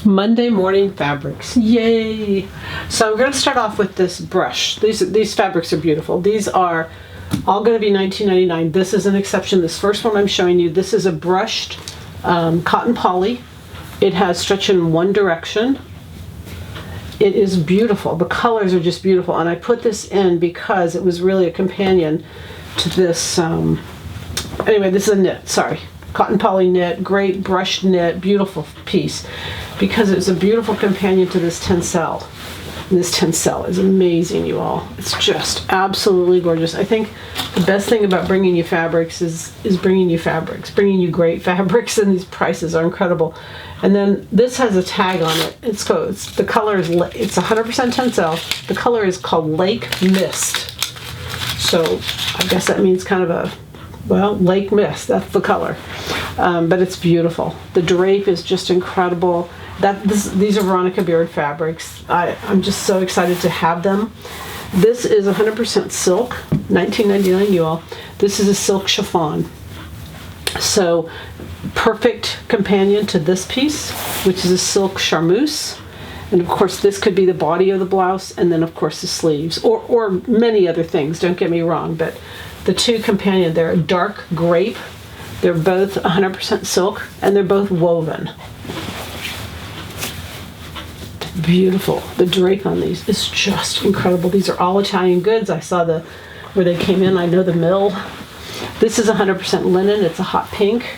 Monday morning fabrics. Yay! So we're going to start off with this brush. These fabrics are beautiful. These are all going to be $19.99. This is an exception. This first one I'm showing you, this is a brushed cotton poly. It has stretch in one direction. It is beautiful. The colors are just beautiful, and I put this in because it was really a companion to this. Anyway, this is a knit. Sorry. Cotton poly knit, great brushed knit, beautiful piece, because it's a beautiful companion to this Tencel. And this Tencel is amazing, you all. It's just absolutely gorgeous. I think the best thing about bringing you fabrics is bringing you fabrics, bringing you great fabrics, and these prices are incredible. And then this has a tag on it. The color is, it's 100% Tencel. The color is called Lake Mist. So I guess that means kind of a, well, lake mist, that's the color. But it's beautiful. The drape is just incredible. These are Veronica Beard fabrics. I'm just so excited to have them. This is 100% silk, $19.99, you all. This is a silk chiffon. So perfect companion to this piece, which is a silk charmeuse. And of course this could be the body of the blouse, and then of course the sleeves, or many other things, don't get me wrong, but the two companion, they're a dark grape. They're both 100% silk, and they're both woven. Beautiful. The drape on these is just incredible. These are all Italian goods. I saw where they came in. I know the mill. This is 100% linen. It's a hot pink.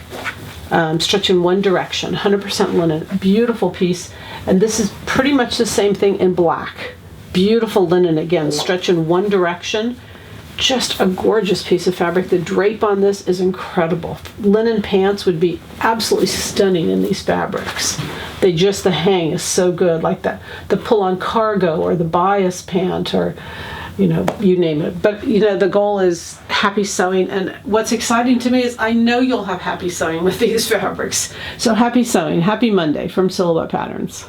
Stretch in one direction. 100% linen. Beautiful piece. And this is pretty much the same thing in black. Beautiful linen again. Stretch in one direction. Just a gorgeous piece of fabric. The drape on this is incredible. Linen pants would be absolutely stunning in these fabrics. The hang is so good, like the pull-on cargo or the bias pant, or you name it. But the goal is happy sewing, and what's exciting to me is I know you'll have happy sewing with these fabrics. So happy sewing, happy Monday from Silhouette Patterns.